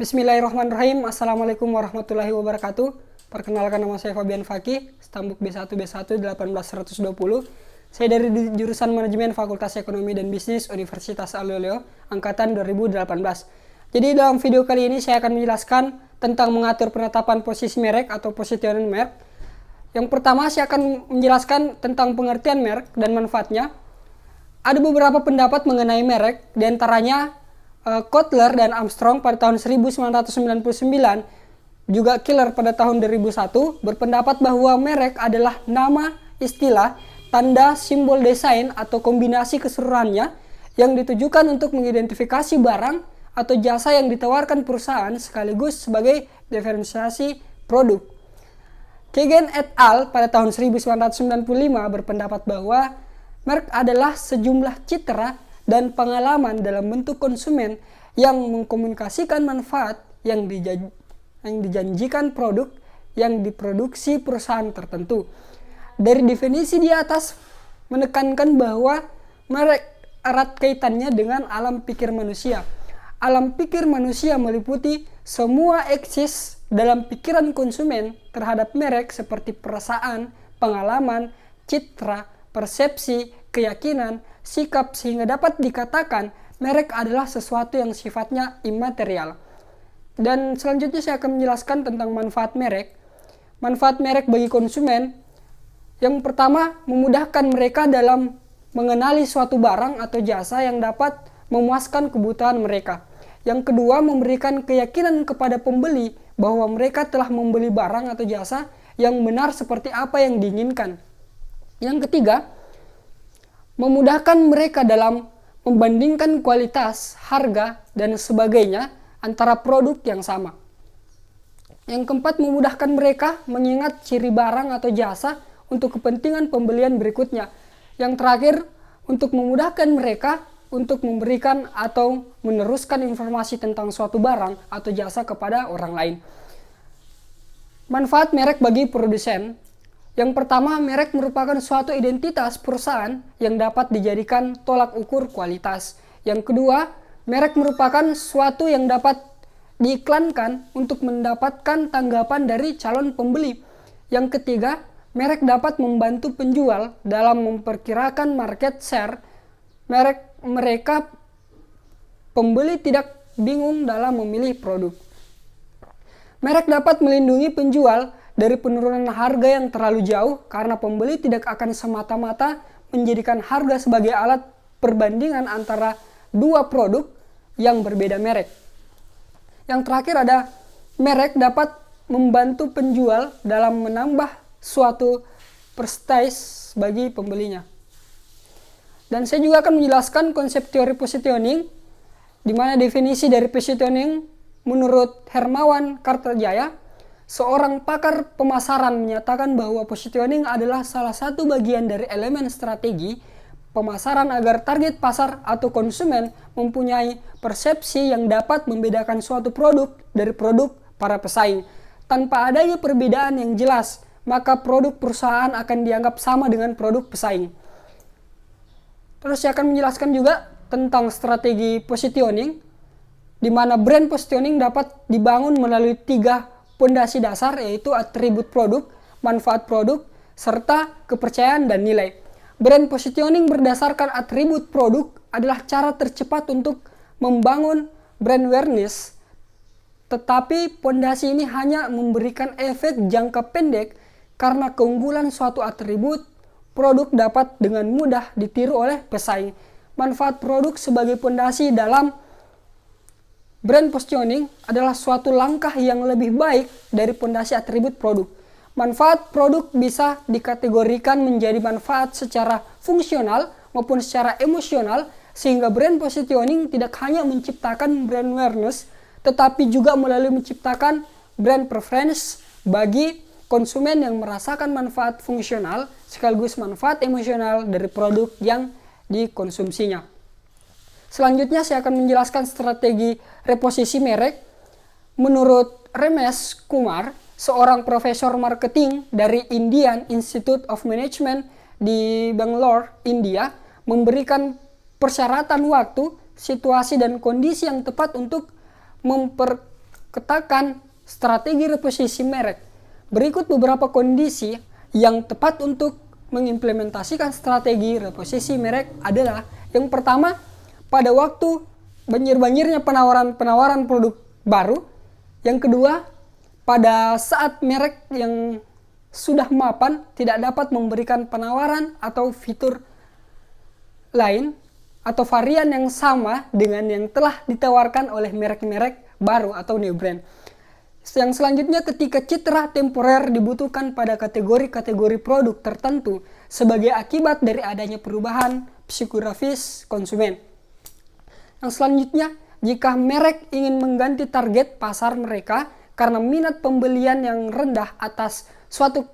Bismillahirrahmanirrahim. Assalamualaikum warahmatullahi wabarakatuh. Perkenalkan, nama saya Fabian Fakih, stambuk B1B1 18120. Saya dari jurusan Manajemen Fakultas Ekonomi dan Bisnis Universitas Aluleo, angkatan 2018. Jadi dalam video kali ini saya akan menjelaskan tentang mengatur penetapan posisi merek atau positioning merek. Yang pertama saya akan menjelaskan tentang pengertian merek dan manfaatnya. Ada beberapa pendapat mengenai merek, diantaranya Kotler dan Armstrong pada tahun 1999, juga Keller pada tahun 2001, berpendapat bahwa merek adalah nama, istilah, tanda, simbol desain, atau kombinasi keseluruhannya yang ditujukan untuk mengidentifikasi barang atau jasa yang ditawarkan perusahaan sekaligus sebagai diferensiasi produk. Kagan et al. Pada tahun 1995 berpendapat bahwa merek adalah sejumlah citra dan pengalaman dalam bentuk konsumen yang mengkomunikasikan manfaat yang dijanjikan produk yang diproduksi perusahaan tertentu. Dari definisi di atas menekankan bahwa merek erat kaitannya dengan alam pikir manusia. Alam pikir manusia meliputi semua eksis dalam pikiran konsumen terhadap merek seperti perasaan, pengalaman, citra, persepsi, keyakinan, sikap, sehingga dapat dikatakan merek adalah sesuatu yang sifatnya imaterial. Dan selanjutnya saya akan menjelaskan tentang manfaat merek. Manfaat merek bagi konsumen, yang pertama, memudahkan mereka dalam mengenali suatu barang atau jasa yang dapat memuaskan kebutuhan mereka. Yang kedua, memberikan keyakinan kepada pembeli bahwa mereka telah membeli barang atau jasa yang benar seperti apa yang diinginkan. Yang ketiga, memudahkan mereka dalam membandingkan kualitas, harga, dan sebagainya antara produk yang sama. Yang keempat, memudahkan mereka mengingat ciri barang atau jasa untuk kepentingan pembelian berikutnya. Yang terakhir, untuk memudahkan mereka untuk memberikan atau meneruskan informasi tentang suatu barang atau jasa kepada orang lain. Manfaat merek bagi produsen. Yang pertama, merek merupakan suatu identitas perusahaan yang dapat dijadikan tolak ukur kualitas. Yang kedua, merek merupakan suatu yang dapat diiklankan untuk mendapatkan tanggapan dari calon pembeli. Yang ketiga, merek dapat membantu penjual dalam memperkirakan market share. Mereka pembeli tidak bingung dalam memilih produk. Merek dapat melindungi penjual dari penurunan harga yang terlalu jauh karena pembeli tidak akan semata-mata menjadikan harga sebagai alat perbandingan antara dua produk yang berbeda merek. Yang terakhir ada merek dapat membantu penjual dalam menambah suatu prestige bagi pembelinya. Dan saya juga akan menjelaskan konsep teori positioning, di mana definisi dari positioning menurut Hermawan Kartajaya, seorang pakar pemasaran, menyatakan bahwa positioning adalah salah satu bagian dari elemen strategi pemasaran agar target pasar atau konsumen mempunyai persepsi yang dapat membedakan suatu produk dari produk para pesaing. Tanpa adanya perbedaan yang jelas, maka produk perusahaan akan dianggap sama dengan produk pesaing. Terus saya akan menjelaskan juga tentang strategi positioning, di mana brand positioning dapat dibangun melalui 3 pondasi dasar, yaitu atribut produk, manfaat produk, serta kepercayaan dan nilai. Brand positioning berdasarkan atribut produk adalah cara tercepat untuk membangun brand awareness, tetapi pondasi ini hanya memberikan efek jangka pendek karena keunggulan suatu atribut produk dapat dengan mudah ditiru oleh pesaing. Manfaat produk sebagai pondasi dalam brand positioning adalah suatu langkah yang lebih baik dari pondasi atribut produk. Manfaat produk bisa dikategorikan menjadi manfaat secara fungsional maupun secara emosional, sehingga brand positioning tidak hanya menciptakan brand awareness, tetapi juga melalui menciptakan brand preference bagi konsumen yang merasakan manfaat fungsional sekaligus manfaat emosional dari produk yang dikonsumsinya. Selanjutnya saya akan menjelaskan strategi reposisi merek. Menurut Ramesh Kumar, seorang profesor marketing dari Indian Institute of Management di Bangalore, India, memberikan persyaratan waktu, situasi, dan kondisi yang tepat untuk katakan strategi reposisi merek. Berikut beberapa kondisi yang tepat untuk mengimplementasikan strategi reposisi merek adalah: yang pertama, pada waktu banjir-banjirnya penawaran-penawaran produk baru. Yang kedua, pada saat merek yang sudah mapan tidak dapat memberikan penawaran atau fitur lain atau varian yang sama dengan yang telah ditawarkan oleh merek-merek baru atau new brand. Yang selanjutnya, ketika citra temporer dibutuhkan pada kategori-kategori produk tertentu sebagai akibat dari adanya perubahan psikografis konsumen. Yang selanjutnya, jika merek ingin mengganti target pasar mereka karena minat pembelian yang rendah atas suatu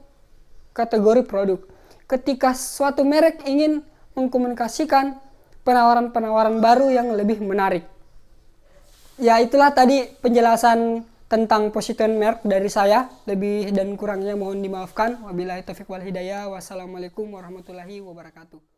kategori produk. Ketika suatu merek ingin mengkomunikasikan penawaran-penawaran baru yang lebih menarik. Ya, itulah tadi penjelasan tentang position merek dari saya. Lebih dan kurangnya mohon dimaafkan. Wabillahi taufiq wal hidayah. Wassalamualaikum warahmatullahi wabarakatuh.